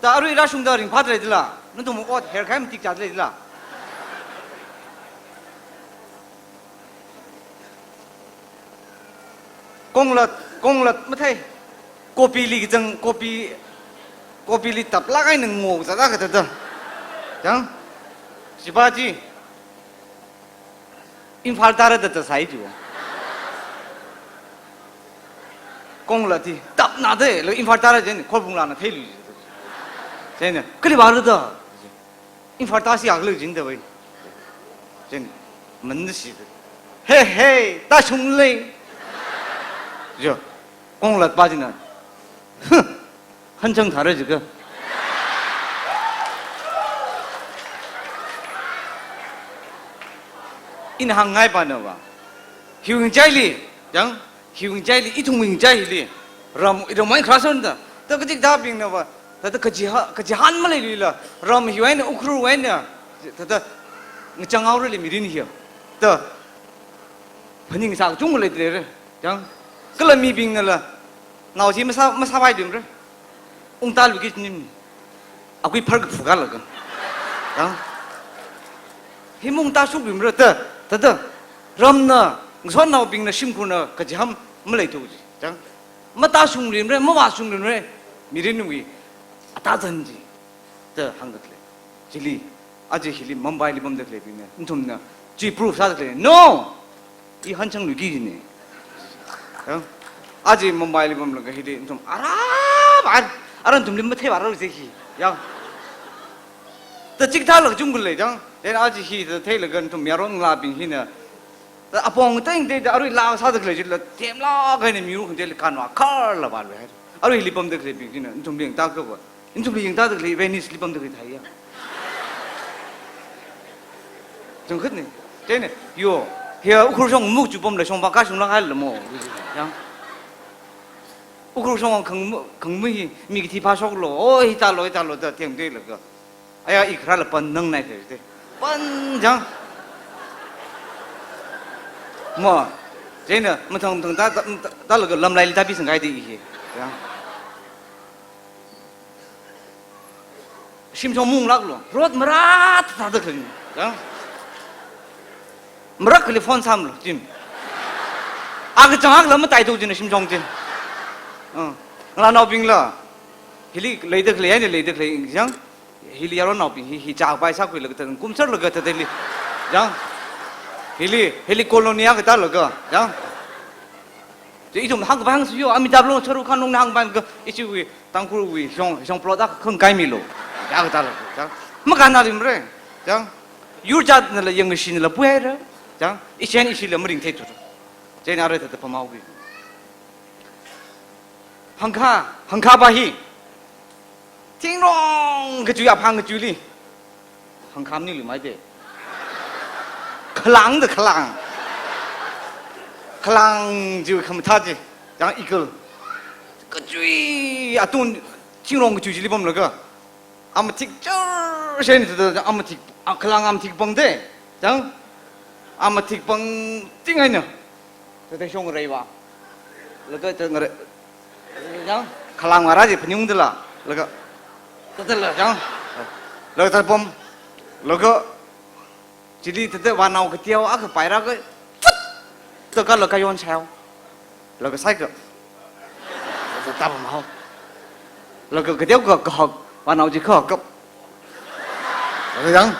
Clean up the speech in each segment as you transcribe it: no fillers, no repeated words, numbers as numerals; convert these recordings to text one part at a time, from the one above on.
다루 이라 숭다링 받으래들라. 너도 뭐 헤어카임 틱자들라. 공랏 못해. 고피리 정 고피리 답라가 있는 뭐 자다 그랬다. 장 시바지 인팔 따르다 사이죠. 공랏이 답나대. 인팔 따르진 콜붕라나 테일리. 쟤네 그리 말르다. 인팔 따시 약을 진다 왜. 쟤네 뭔지. 헤헤 따숑레. 저 공랏 빠지는 한정 다르지 그. 인항ngay 빠는 와. 희웅자일리, 장 희웅자일리 이통민자일리. 람 이런 많이 크라선다. 또 그직 답빙나 봐. 다들 그지 한말이리라. 람 희와인 우크루와인야. 다들 정아우를 미리니요. 또 번닝사 중물레들래. 장 그럼 미빙나라. 나오지 마사바이 좀 그래. 웅달 위기님. 아구이 팔그 부갈라가. 장 힘ung ta súc bìm rồi tớ ram na ngón nào bìm na sim khu na cái gì ham mới lấy thôi chứ chẳng mà ta sung bìm rồi mà vào sung bìm rồi mirin nui ta dân gì tớ hàng được lấy chili aje hili Mumbai li bom được lấy bìm na thùng na chỉ proof sao được lấy no i 한창 누기 gì nè aje Mumbai li bom được cái hili thùng aran thùng lim mất thế bảo rồi gì ya tớ chỉ tháo được chung cái này chẳng đến aje hi tớ thấy là gần thùng mèo rong la bình hi nè tớ apong tớ anh thấy tớ rồi lao sao được lấy chứ là thêm lo cái này miu không thấy là can hoa car là bạn vậy rồi li bom được lấy bình hi nè thùng biển ta cơ vậy thùng biển ta được lấy Venice li bom được lấy thấy à chẳng khất này thế này yo here Ukraine mục chụp bom là xong ba cái xong là hay là mồ chẳng Ukraine không mấy mi cái thi phá sốc lo ôi ta lo tớ thêm thế là cơ ai ai khá là bận nâng này thế bận chẳng mà thế nè mà thằng ta là cái lâm lại ta biết sang cái gì vậy sim trong mung lắc luôn rốt mà rát ta được rồi mà rắc cái phone sam luôn chim cái chẳng là mà tay tôi chỉ là sim trong chim là nào bình là hili lấy được chẳng hili yaron nào bình hi chào bài sao quỳ là cái cũng rất là cái thế li chẳng hili colonia cái ta là cái chẳng chỉ trong hàng bang sử dụng Amitabh luôn sơ khan luôn hàng bang cái ít quỳ tăng khu quỳ trong product không cái mi lo cái ta là chẳng mà cái nào đi mà chẳng yurjat là những cái xin là bùi đó chẳng ít là mới thế thôi cái nào đấy thì phải mau quỳ hàng kha bahi tiếng rong cái chú áp hàng cái chú đi hàng khám như là mấy thế khlang chú không thà chứ chẳng ít cái chú à tuôn tiếng rong cái chú đi bom là cơ am thích chơi xem thì am thích khlang am thích băng thế chẳng am thích băng tiếng ai nữa tôi thấy xong rồi vào là cái tôi người chẳng khlang mà ra gì phải nhung thế là cái thế là chẳng rồi ta bom rồi cái chỉ đi thế vào nào cái tiêu cái phải ra cái tất cả là cái yon sao là cái sai cái ta bom không là cái tiêu cái học vào nào chỉ học cấp rồi chẳng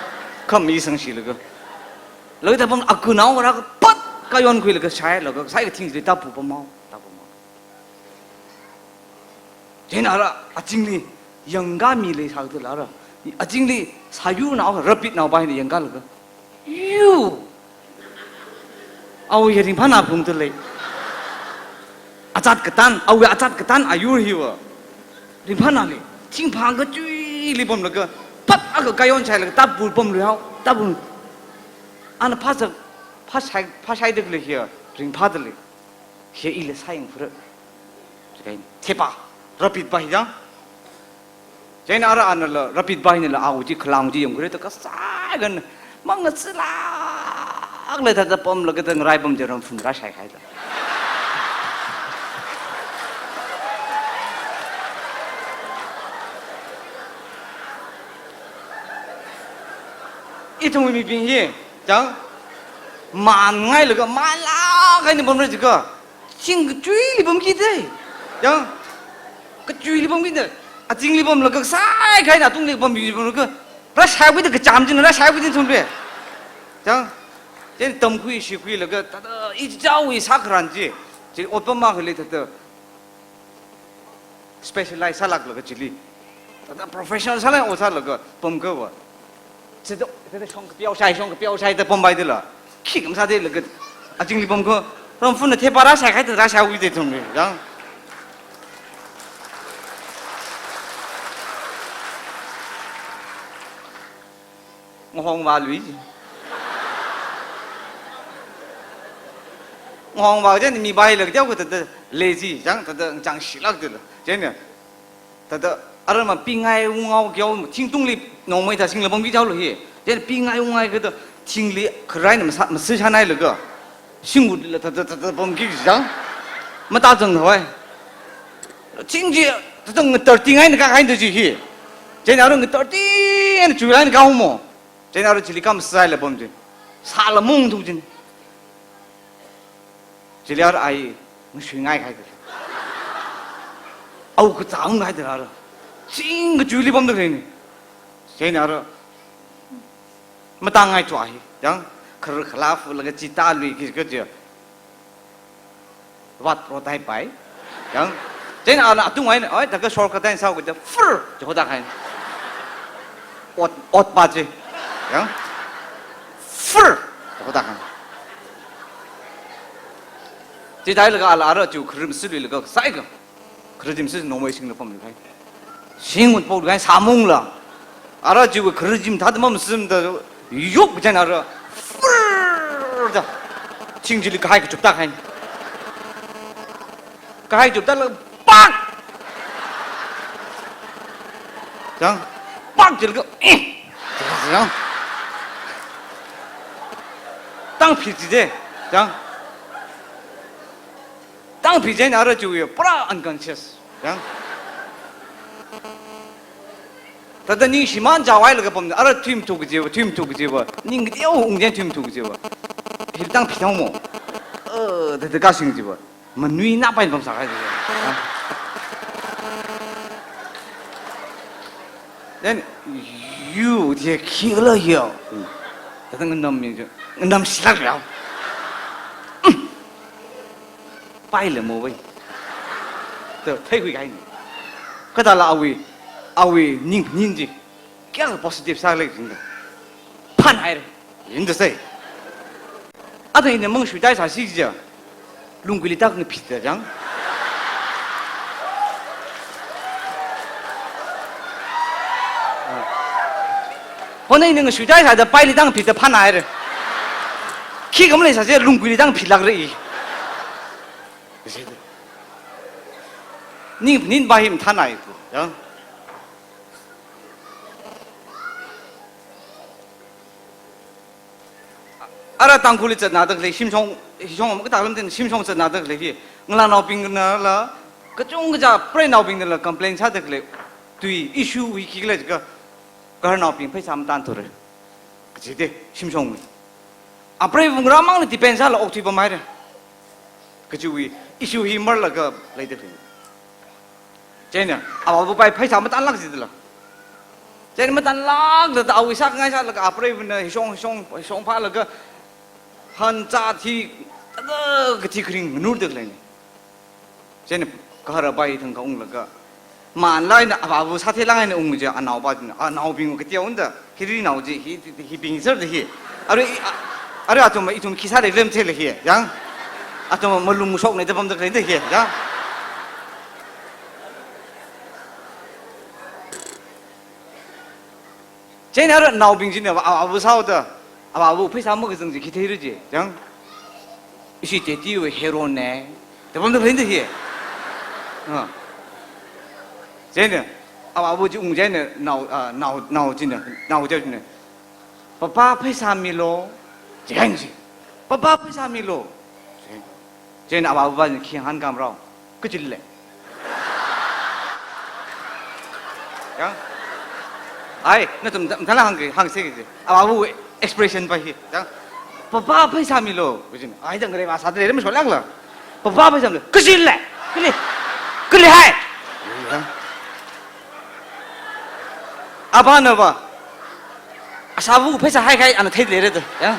khôngมีสังสีเลยก็เลยแต่ผมอักกูน้องก็ปั๊ดก็ย้อนคุยเลยก็ใช้แล้วก็ใช้ก็ทิ้งเลยตาปูปมเจนอะไรจริงเลยยังก้ามีเลยสักตัวแล้วจริงเลยสายุน่ารับผิดน่าไปเนี่ยยังก้าเลยก็ยูเอาอย่างนี้พันอาพุ่งตัวเลยอาจารย์กตันเอาอาจารย์กตันอายุหิวริมพันอะไรทิ้งพังก็จุยรีบผมเลยก็ปั๊บก็กายอนใช่เลยตาปูปมเลยเขาตาปูอันนั้นภาษาเด็กเลยเฮียริมพัดเลยเฮียอีเลยใส่ยังเพื่อจะไงเทปะรับผิดไปจังเจนอะไรอันนั้นละรับผิดไปนี่ละเอาจีคลางจีอย่างเงี้ยแต่ก็สายกันมังก็สลากเลยถ้าจะปมแล้วก็ต้องไรปมจะรำฟุ้งราใช่ใครละ一同没变些，讲慢爱那个慢啦，看你们那这个，听个嘴里不记得，讲个嘴里不记得，啊，嘴里不那个啥开那东西不记得那个，那社会这个站进那社会的同志，讲，这东区西区那个，他的一直找为啥个人子，这我爸妈回来他的 specialize 啥那个这里，他的 professional 啥那我啥那个崩个我。这上个标晒的崩败的了，气咁啥的那个啊，经理崩个，让分的贴把它晒开的，它晒会的同志，然后我讲话累，我讲话这你白了，叫个他的 lazy， 讲他的讲稀了的了，真的，他的。而嘛，平爱乌熬叫听懂哩，农民他听了帮比较了些。这平爱乌熬个的听哩，可来那么四川来那个，辛苦了他帮比上，没打正头哎。今天他这个到顶爱那个还得去去，这那个到顶那主来那搞么？这那这里干么事来了帮着，杀了蒙头真。这里阿姨，我学爱开的，哦个脏爱的了。整个嘴里崩得来呢，现在了，没当爱抓去，讲可是克拉夫那个鸡蛋里个叫挖罗带白，讲现在啊东外呢，哎，那个烧烤店烧个叫粉儿就好打开，挖把子，讲粉儿就好打开，这台那个阿拉了就可是是那个啥个，可是就是农民性的方面开。新闻报道看啥梦了？阿拉就可是今他的妈是的，哟不在那儿，呼的，听起来个海个就打开，个海就打了，砰，这样，砰就那个，这样，当皮子的，这样，当皮子那儿就有不拉unconscious，这样。但你喜欢找外那个帮的，阿拉听不个接吧，你个要红点听不个接吧，皮当皮汤么？这个行接吧，么女哪办帮啥子？那有的去了哟，这个男名就男死了，败了么喂？对，退回开你，可他拉位。阿伟认真，这个 positive 啥类型的，判来的，认得谁？阿等你梦水带啥事情？龙龟里打个皮的样。后来那个水带啥的，白里当皮的判来的，去我们那啥子龙龟里当皮那个的，不是的，你把他们判来的，啊？阿拉当初哩在哪得嘞？心胸我们个大人的心胸在哪得嘞？我那闹病的了，各种个家不然闹病的了，complain 啥得嘞？对，issue 为起来这个，个闹病非常单纯的，这的心胸为，啊不然我们忙了 depend 啥了，屋企不买的，个就为issue 起码了个来得嘞，真的，啊我不摆非常单拉子的了。jadi matan lag le tahu isak ngai sa lag apre benda song pa lag han cha thi ke thi kring nur dak lai jadi kahara bai thang kaung lag man lai na abu sa the lang ne ung je anau ba anau bing ke tia unda kiri nau je hi bing ser de hi are atum itum kisa de lem the le hi yang atum malung sok ne de bam dak le de hi yang现在人闹病真的啊不少的，啊不非常么个东西去推了去，这样，一些爹地为黑罗呢，这帮都很这些，真的，啊不就我真的闹真的闹叫真的，爸爸配啥米咯，这样子，爸爸配啥米咯，真的啊不把人看汉干不着，可真嘞，这样。哎，那怎么咱俩行谁个？啊，我 expression pa hi jang papa phai sa mi lo bujin ai dang gre ma sa de me so lak la papa phai sa mi ke sin le ke li hai aba na ba asabu phai sa hai kai an thai de re de jang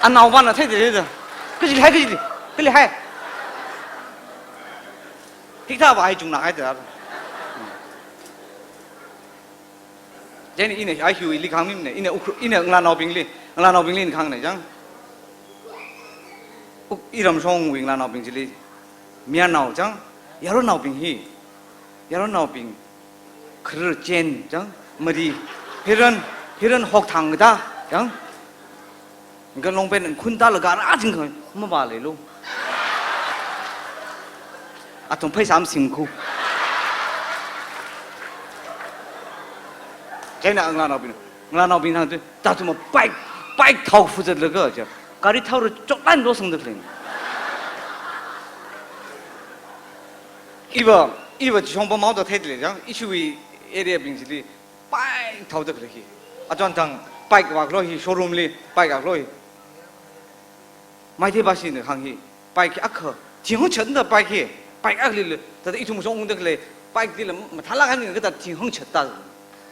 an nau ba na thai de re de ke li hai thích tha ba hai chung na hai de jadi ini ai hui li khang ni ini ngla nau bing li khang này jang iram song wing la nau bing li mia nau jang yaro nau bing khur chen jang mari hiran hok thang da jang ngan long pen khun ta la ga ra jing khoi ma ba le lu a tong phai sam sim khu cái nào ngla nào bình thường ta tụi mà bike thâu phụ trợ được chứ cái đi thâu rồi chọn ăn đồ xong được liền 이거 정보 마음도 태들이죠 이슈위 에리아 빙실이 bike thâu được liền à chọn thằng bike vào rồi showroom li bike vào rồi mai thế bác sĩ nữa hàng hi bike ác khờ chỉ không chấn được bike ác li thật ít chung sống được liền bike đi là mà thằng cái này cái ta chỉ không chấn ta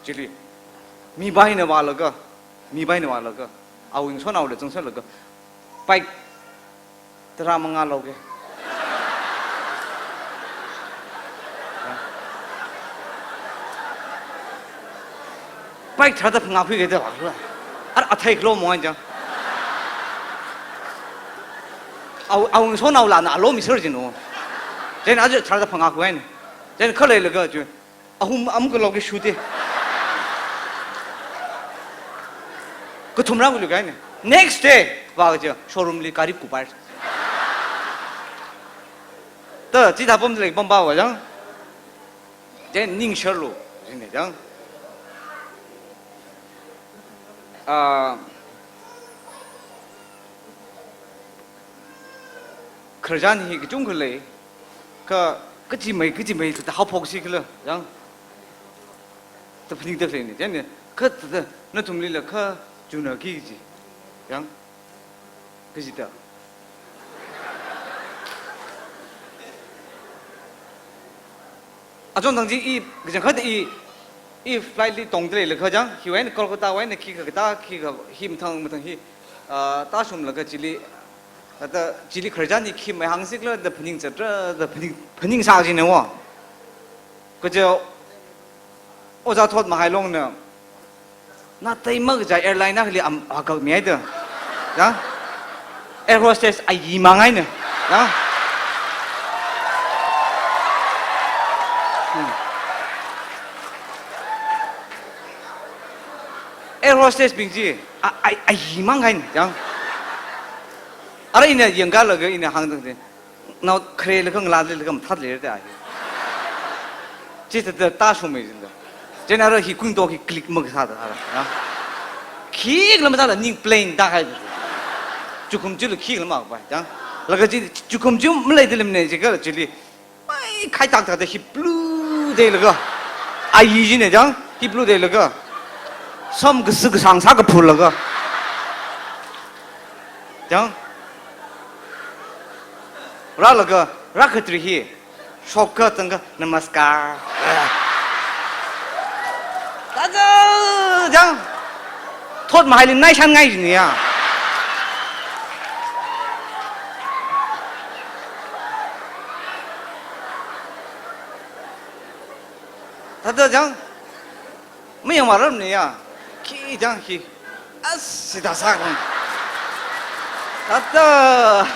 chỉ li mi bai na wala ga awing so naw le chung so le ga pai tra manga lo ge pai tra da phanga phi ge da ba ar athai klo mo an jang awing so naw la na lo mi ser jin no jen a tra da phanga ko en jen khale le ga ju ahum am ko lo ge shu de 그 톰라고 이렇게 하네. Next day 와가지고 쇼룸리 가리 구발. 또 기타 범들 범바 와장. 제 닝셔로 이네장. 그러자니 그 중글래. 그지 매 다 하폭시 그래. 장. 또 분위기 되네. 쟤네 너 좀리려 주너 기지, 양, 그지다. 좀 당시 이 그냥 그때 이 플라이트 동들이 그냥 희와인 콜카타 와인 키가 힘탕 히 따숨라가 질리 다 질리 커자니 키 매항식로 더 분닝 저더 분닝 사지네 와 그저 오자 톳 마하이롱네 na tay mag jai airline na hli am ka mi da ya air hostess ai mangai ne ya air hostess bingji ai mangai ne ya ara ina yenga la ga ina hang dang de na kre le khang la le kham that le da ji de ta shu me de 제나로 히 군도 히 클릭 먹사다 알아. 킥 넘어다라 닝 플레인 다 해. 조금 줄 킥을 막 봐. 자. 라가지 조금 좀 물레들면 제가 저리 아이 카이탁다 히 블루 데르가 아이지네 장. 히 블루 데르가 섬 그스 그 상사가 풀러가. 장. 라라가 라크트리 히 쇼커 떤가 나마스카. 장 thốt mà hai lần nay sang ngay gì nhỉ thật 장 mấy ông 말은 nhỉ khi 장 khi 아시다 사건 thật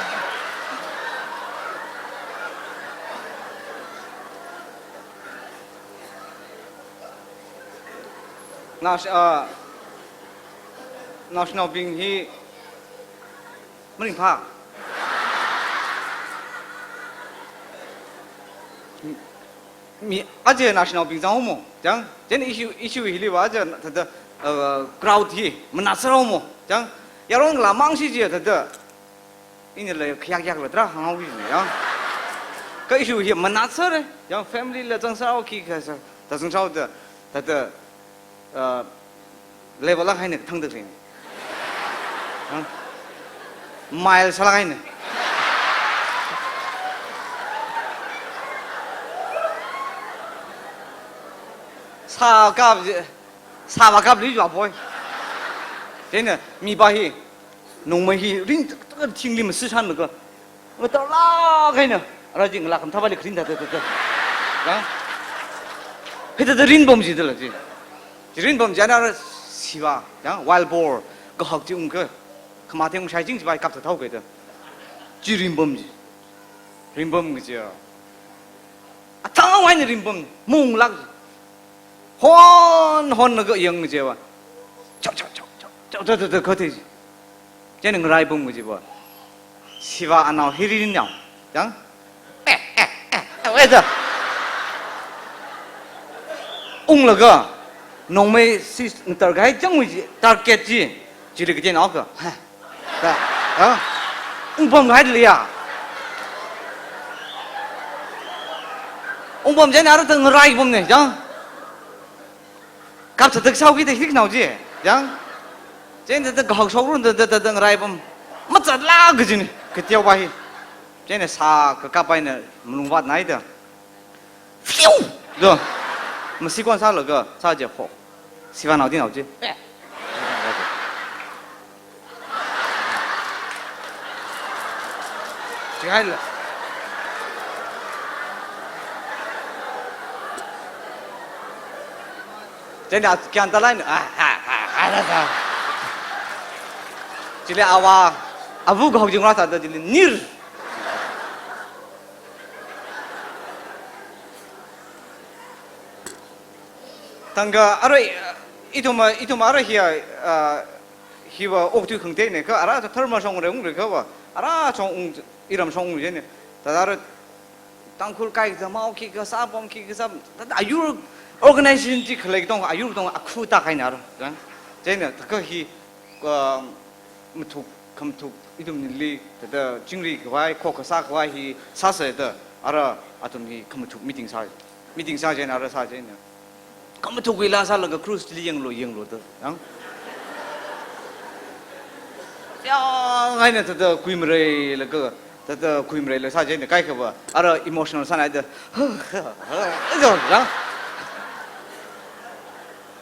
national being he Marine Park mi aje national being zao mo jang jen issue hi li wa ja ta crowd hi manasaro mo jang yarong la mang si je ta in le khyak yak la tra hang wi ne ya ka issue hi manasare jang family le jang sao ki ka sa ta jang sao de ta level lah ini thang dek ini mile salah ini sa gap li jua boy thế này mi ba hi nông mấy hi rin cái thiên lim sư san nữa người ta la cái này rồi chừng là cầm tháp vào rin thật đó hết ta rin bom gì đó là gì rin bom giờ nó xí va đó wild boar có học chừng cái mà thêm sai chính bài cặp thật thâu cái đó chỉ rin bom gì rin bom cái gì à thằng ngoài này rin bom mông lắc hon nó cái yang cái gì vậy 저 거기 쟤는 그 라이 본 거지 뭐 시바 안 나오 히리리냐 양 왜저 옹러가 농매 시 떨가이 정우지 target지 지리 그게 나오고 자 옹범 가이들이야 옹범 쟤는 알아 등 라이 봄네 양 갑자기 득 사오기 돼 힐 나오지 양 trên thì tôi học số luôn từ ngày bom mất giật la cái gì này cái tiêu bay trên này xa cái cặp bay này lùng vắt này được phiêu rồi mà sĩ quan sao là cái sao chỉ học sĩ quan nào đi nào chứ chỉ hay là trên nào cái anh ta lại nữa là chỉ là awa avu gak hujung rasa ada jadi nir tangga arai itu mah arai hiwa oktu khangte ne ka ara tharma song re ung re ka wa ara song iram song je ne tadar tangkhul kai ka mau ki ka sa bom ki ka sa ayur organization ji khlai tong ayur tong akhu ta kai na ro je ne ka hi mà thuộc không thuộc ít đồng nhân lý thì chính lý cái vai khó khăn cái vai thì sao sẽ đó ara atom thì không thuộc meeting sai trên ara sai trên không thuộc cái là sao là cái cruise đi yang lo đó ya ngay này thì quy mười là cái thì quy mười là sai trên cái cái gì ara emotional sai này đó rồi đó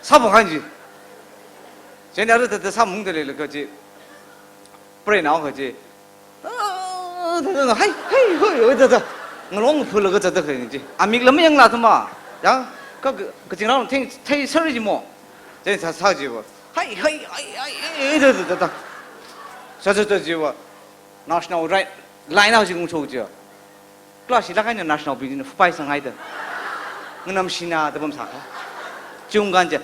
sao bằng cái gì trên ara thì sao muốn cái là cái gì brain nào cái gì hay đó ngon phun là cái gì đó cái gì mình làm yang là thôi mà đó cái chuyện nào thấy sợ gì mà thế sao gì vậy hay đó sao gì vậy national right line nào gì cũng chịu chứ class là cái national business phải sang ai đó người nam sinh à đó bấm sao trung gian chứ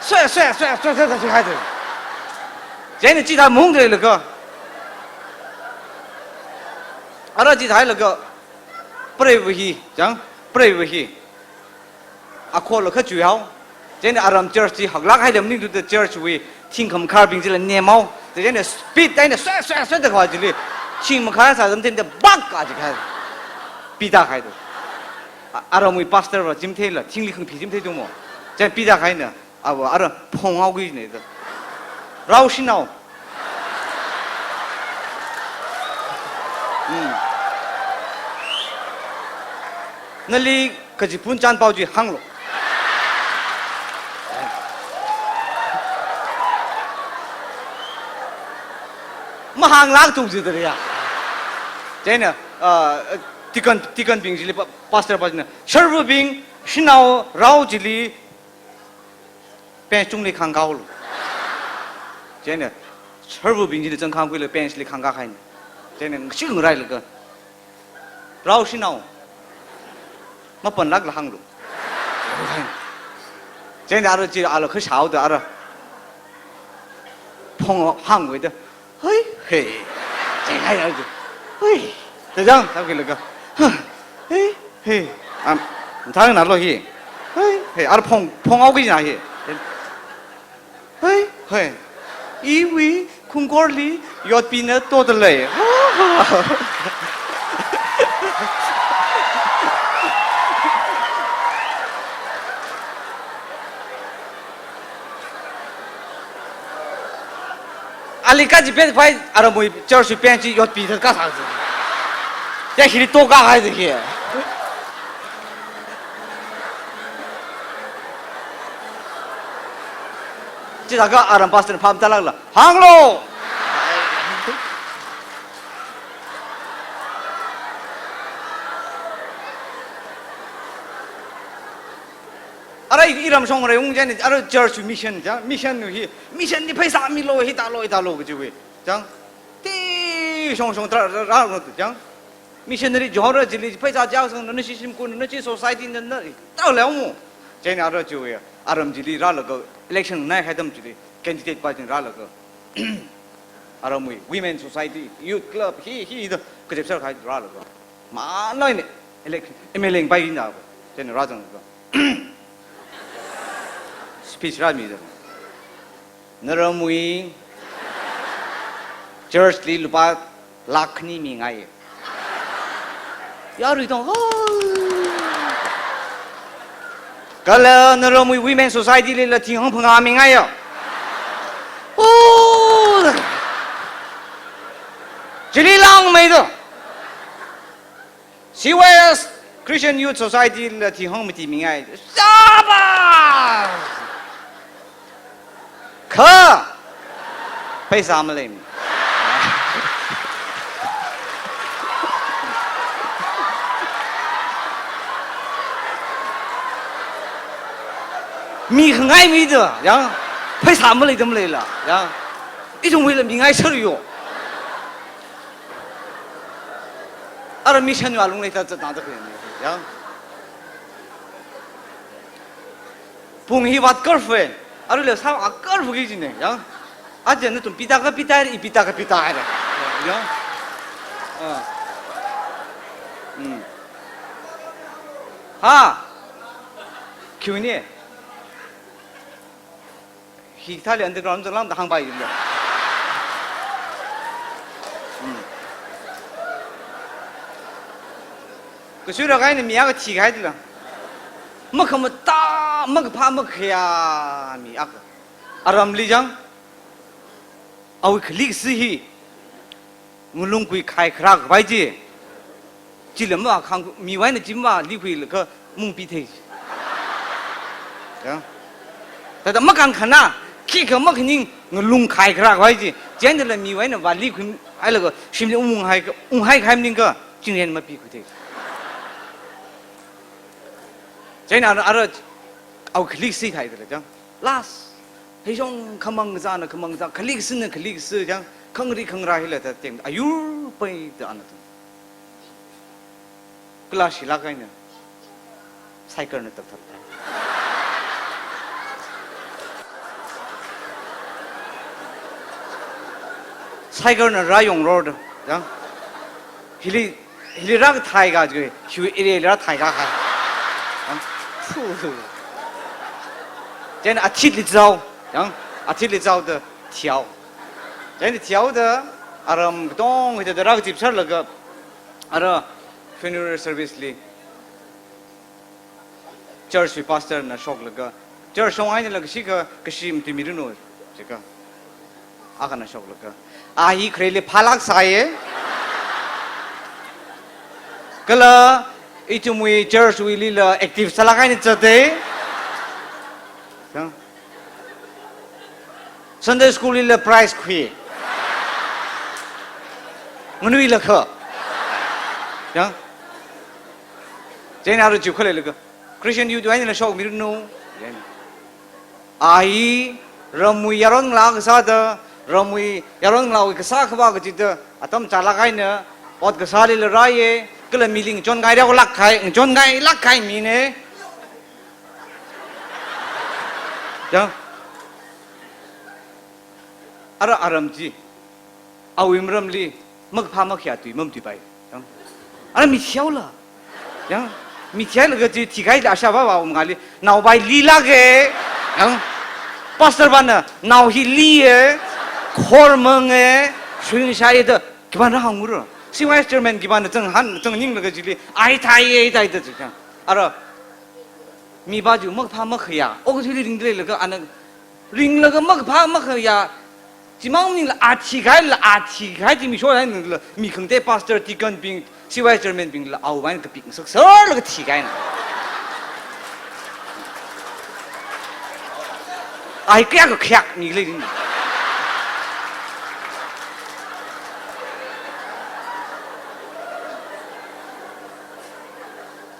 xoẹt帅，就开始。现在机台蒙的那个，阿机台那个，brave 去，讲 brave 去，阿靠了可主要，现在阿让 church 学拉开的，你都 church 为听他们卡宾这来捏毛，现在 speed 在那帅的话这里，听们开啥人听的 bug 啊就开始，比大开的，阿让为 pastor 了，今天了，听力很皮，今天多么，在比大开呢。啊，我阿碰好个那个，绕心闹，那里可是本站包就行了，没行哪个组织的呀？真的，地根兵这里pastor包呢，十五兵是闹绕这里。变中立康高了，真的，全部兵器的正康规了，变是的康高开呢，真的，是很来了个，绕是闹，我本来个行路，真的阿拉记阿拉可少的阿拉，碰行为的，嘿，真还要就，嘿，就这样，他给那个，嘿，啊，他拿落去，嘿，阿拉碰好个哪去？嘿，因为空锅里要比那多的嘞。 알리까지 배 파이 알아 뭐 저수 벤치 요 비트 가사지 야 히리 또 가야 되게 지다가 아람 바스는 밤 달라라 항로 알아 이람 송으로 용전에 알아 저수 미션 자 미션 히 미션 니 페사 미로 히달로 그지왜 장 띠 송송 라라로 장 미션들이 저러 질리 페사 자성 너는 시심 꾼 너지 소사이티는 너 따려고 제가 알아 줘요 아람 질리 라라고 election 나이 하담 질리 candidate 빠진 라라고 아람 뭐 women society youth club 히히도 그제 서 가 라라고 많아네 election MLA 빠진다고 제가 라정 거 스피치 라미다 너러무이 church li lupa lakhni mingai yaru idong kala nörömui women society li la tinghong phanga mingai ya oh jili lang mai do CYS Christian Youth Society li la tinghong mti mingai saba可被啥么嘞？米很爱米的，然后配啥么嘞？怎么来了？然后一种为了米爱吃的哟。而米现在弄来他这哪这个人？然后不喜欢 girlfriend。 아르려 사 아까를 보게 지네. 야. 아제는 좀 비다가 비다해. 야. 아. 교인이 이탈리아 언더그라운드 라운드 항바이 일려. 그 수요가 있는 미야가 티가 해들라. 뭐 그러면 뭐 파 뭐 그야 미 아까 아람 리장 아우 클릭 스히 물롱구이 khai khrak bai ji ji le ma khang mi wai ne ji ma li hui le ka mung pi thei ya ta ma kan khana ki ka ma khning ngulung khai khrak bai ji jen de le mi wai ne wa li hui ai le ka shim le ung hai khai ning ka jing ren ma pi khu thei jen na ara au klik si khai de jang las he jong khamang za na khamang za klik sin na klik si jang khang ri khang ra hi la ta tem ayur pai ta an tu class hi la kai na cycle na tak tak cycle na ra yong road jang hili ra thai ga ju hu ere ra thai ga khai 푸 쟤는 아티리 자오 양 아티리 자오의 跳 쟤는 跳的 아람 동 그저 라그 집 살러가 아라 funeral service li church pastor na shok laga church songai ne laga shika kashim timiruno chika aga na shok laga ahi khrele phalak saye kala 이tumui church wi lila active salakai ni chate Sunday school lila prize khui ngunui la kha ya jena ru ju khale la Christian youth wai na shok mi no ai ramui yarong la ka sa da ramui yarong la ka sa khwa ka ji da atam chala kai na ot ka sa lila rai cái là mi linh chọn gai đeo lắc khai mi nè, chứ, aram gì, ao ram li, mắc pha mắc khia tùy mâm tùy bay, mi chéo là, mi chéo là cái gì thì cái đã sao vào ông gali, nào bay li la cái, pastor ban à, nào hi li ấy, khor mong ấy, suy nghĩ đó, cái ban đó không ngủ CYS chairman 기반의 정닝 그지리 아이타이 더 지금 알아 미바주 먹파 먹어야 오그들이 링들이 그 안에 링러가 먹파 먹어야 只忙你了阿提开了阿提开，你说来你了，米坑带 pastor 提根兵，西外这面兵了，奥湾个兵是啥那个提开呢？哎，这个开你嘞你。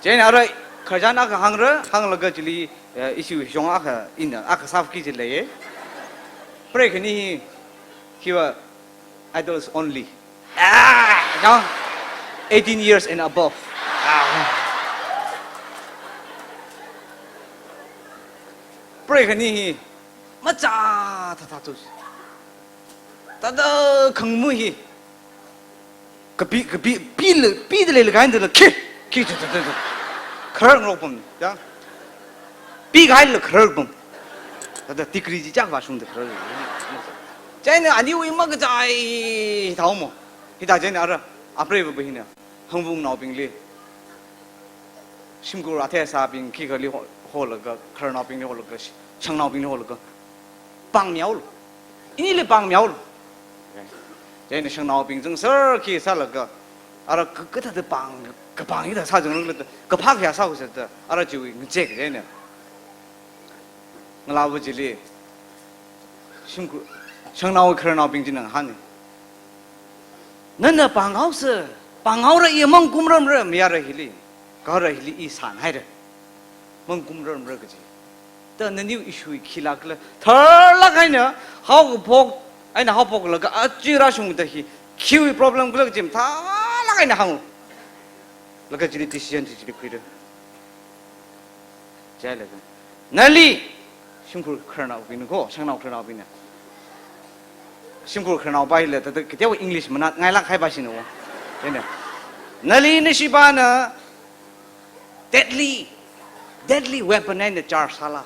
这样的，可是那个行了，行了个这里一些熊阿克印的阿克萨夫基之类的，不然肯定。He was adults only. 18 years and above. 不然肯定，么咋他就是，他的坑木去，逼的来了，干的了，去，这，可儿我崩，呀，逼开了可儿崩，他的地壳子加把兄弟可儿。China ani ui mag jai thau mo hita China ara apre bu hin hangvung nau ping le simgur athe sa ping ki khali ho la ga khar nau ping le ho la ga chang nau ping le ho la ga pang miao lo ini le pang miao lo China chang nau ping jeng ser ki sa la ga ara ka ta de pang ka pang yi da sa jeng le ka phak ya sa ko se da ara ju ngi je ke ne ngala bu ji le simgur 청나오 크르나오 빙지는 하네. 너는 방하우스 방하우라 이멍 꿈럼러 미야라 힐리 가라 힐리 이산 하이래 멍 꿈럼러 그지. 너는 니 이슈 키라클 털라가이냐 하고 복 아니나 하고 복을 가 아찌라 슝다히 키위 프로블럼 그거 지금 다 라가이나 하고 라가 지리 디시전 지리 크이르 잘라가 날리 심쿨 크르나오 빙고 청나오 크르나오 빙나 심고 그러나 바이래 또 그때 잉글리시 만나 ngay lạc hai ba xin no thế này nali ni shibana deadly weapon in the jar sala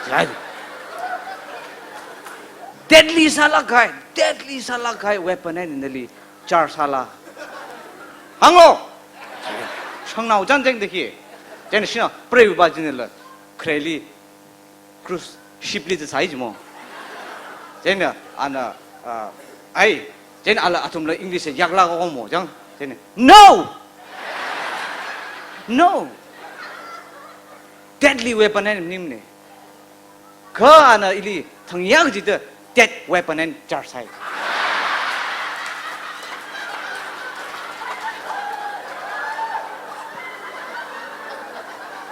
right deadly sala kai weapon in the jar sala 항로 청나오 전쟁 되기 전에 신어 브레이브 바지는 크레리 크루스 Shipli size mo. Jena ana ai jena ala atum la English yakla ko mo jang jena no deadly weapon and nimne ka ana ili thangyang ji de dead weapon and jar sai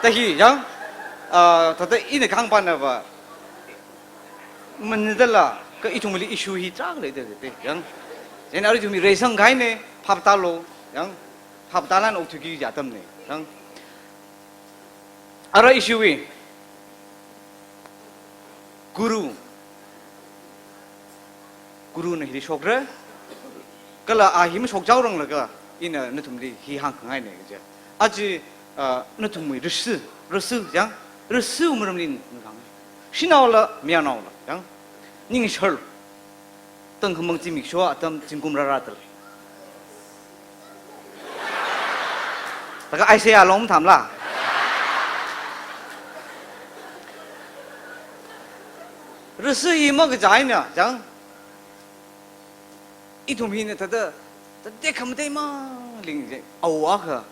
tahi jang tata ine kang pan na ba mình là cái chung mình issue hi chắc lấy được thế, chẳng, thế nào chúng mình racing cái này, pháp ta lo, chẳng, pháp ta là ông thứ gì giả tâm này, chẳng, ở đây issue gì, guru này thì sốc rồi, cái là ai hiếm sốc cháu rằng là cái, in là nó thùng đi hi hàng cái này cái chứ, à chứ nó thùng mình rứt chẳng, rứt mà mình làm, xin nào là miệng nào là, chẳng. Nhưng sờ, từng không mong chim mít xóa, tâm chim cung ra tới. Tất cả ai sẽ along tham la. Rồi sự im mà cái trái nè, chẳng. Ít hôm nay thật đó, để không thấy mà linh vậy, ẩu á cơ,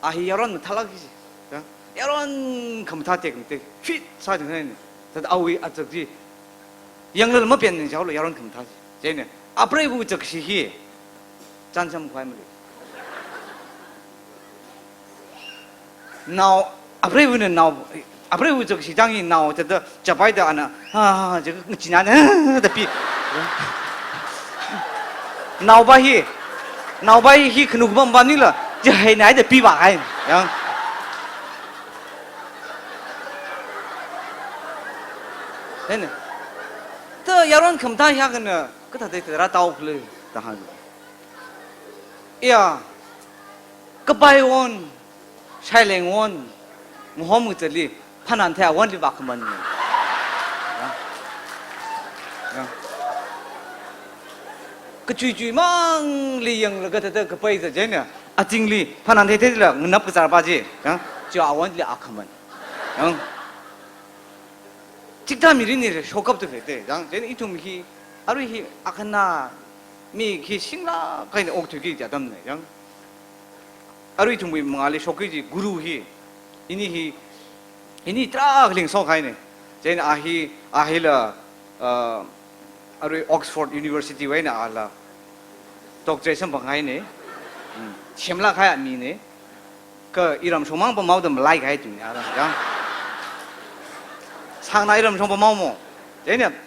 ai yaron thà lắc gì, chẳng. Yaron không thà tiếc không tiếc, fit sao chẳng thế này, thật ẩu ý ắt gì. 영를 못 뱉는 자로 여론 금타지. 쟤네 아브레이브 적시히 잔참 과물이. now 아브레이브는 now 아브레이브 적시장이 now 저도 잡아야 하나 저거 지나네 더비 now 바히 히 그누구만 바닐라 저 해나이 더 비바이 양 네네 또 여론 금타 향은 그 다들 들어 다오 플레 다 하고 야 그바이원 샤일랭원 무험무들이 판한테 원리 바꾸면 그 주주망 리영 그 다들 그 바이서 제네 아 징리 판한테 되들라 납그 잘 바지 저 원리 아크면 직다 미리니 쇼급도 그때 장 제는 이tum히 하루히 아칸나 미기 신라 가인 옥투기 자담네 장 하루이 tum이 망알이 쇼기지 구루히 ini traveling so kaine jen ahila aru Oxford University waina ala doctoration bangai ne shimla khai mi ne ka iram somang pa maudam lai khai tu ya yang 상나 이름 좀 보면 얘는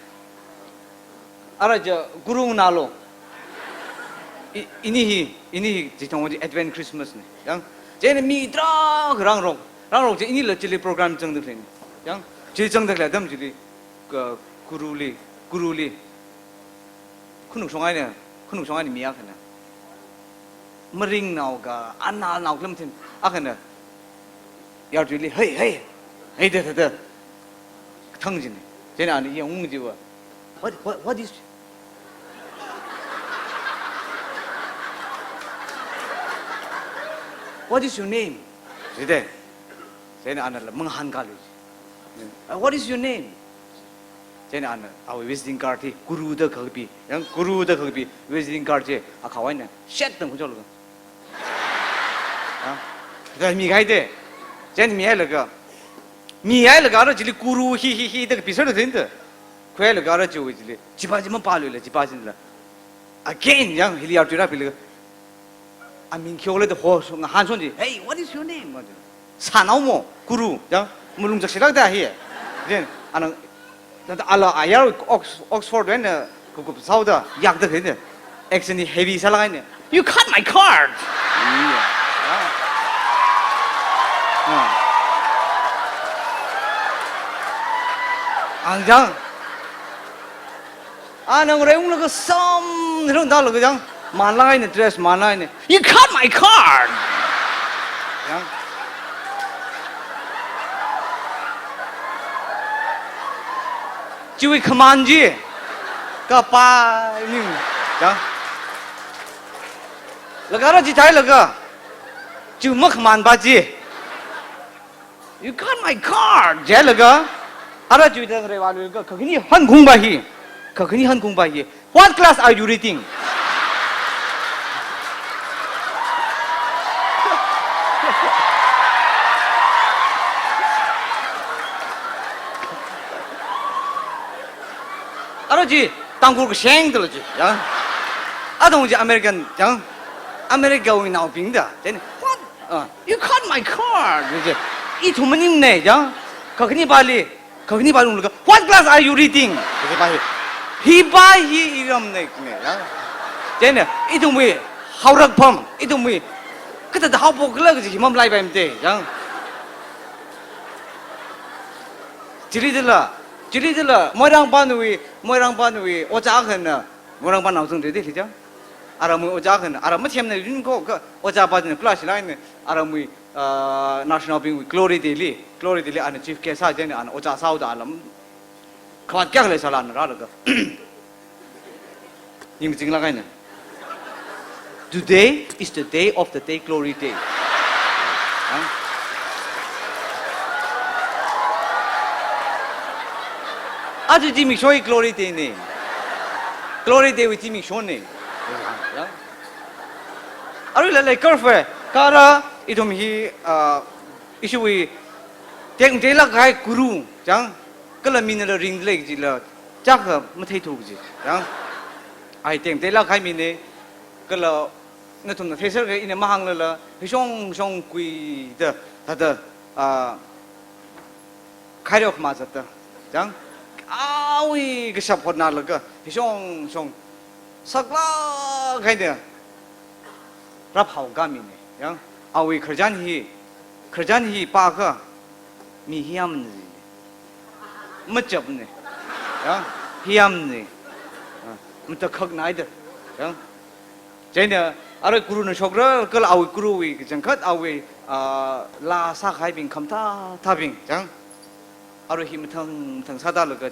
알아죠 구루 나로 이니 지금 어디 애드벤트 크리스마스네 양 얘는 미드라 그랑로 이니 러질리 프로그램 정도 되네 양 제정들 ለም 질리 그 구루리 큰욱 송아니 미야카나 머링 나오가 안나 나오 그럼 된 아카나 야줄리 헤이 데 텅지네. 쟤는 아니 이 웅지와. What is? What is your name? 쟤네. 쟤는 아나라 멍한가루. What is your name? 쟤는 아나. 아우 visiting card 구루더 거기. 양 구루더 거기 visiting card 아 가와있네. 쉣등 그절로. 아. 그다음 미가이데. 쟤는 미야라가 미야를 가라 질리 구루 히히히 그 비서도 된다. 그애를 가라 저 질리 지바지만 발로래 지바진라. Again 양 힐리아트라 빌리. 아민 겨울에도 호송 한손지. Hey, what is your name? 맞아. 사나오모 구루 양 물lum작시락다 해. 이제 아는 알아 아야 옥스퍼드 웬 그거 사우다 약도 되네. 액션이 헤비 살아가네. You cut my card. 앙장 아는 그래 오늘 그 썸 이런 달로 그냥 말라가 있는 드레스 말라가 있네 You cut my card 그냥 지위 그만지 까빠님 그냥 लगारा जी थाई लगा चुमक मान बाजी You cut my card जय लगा 알아 주의다 그래 와르가 거기니 한 공부하기 What class are you reading? 알아지 당국 생들지 야 아동지 아메리칸 장 아메리카오이 나오빙다 쟤는 What? You cut my card 이제 이 도문님네 장 거기니 빨리 우리가 What class are you reading? 그게 봐. 히바히 이름네 그네. 쟤네 이동무이 하우락펌 이동무이 그때도 하보 그러지 힘만 라이 밤때 양. 지리들라 모랑반우이 오자ኸ나 모랑반 나오던 데들 그죠? 아라무 오자ኸ나 아라무 템네 윤고 그 오자바는 클래스 라인네 아라무 national being glory daily ane chief kesa jene ane ocha sauda alam khawat kya le salan ra ga nim jing la gaina today is the day of the day glory day aju ji mi shoi glory day ne glory day with mi shone aru la curve kara 이놈 히 이슈위 땡땡라 가이 구루 장 끌라 미네라 링레지라 짝하 못해 도지 장 아이 땡땡라 가이 미네 끌라 나톤 페서가 이네 마항르라 희숑숑 꾸이다 다다 카력 맞았다 장 아위 그 샤포나르가 희숑숑 sakla 가이데 rap하오가미네 장 아위 커잔히 빠가 미히암네 멋접네 야 히암네 무터 컥나이다 야 제네 아래 구루는 쇼그라 걸 아위 구루위 그정컷 아위 라사 하이빙 컴타 타빙 장 아래 힘 텅 사달르가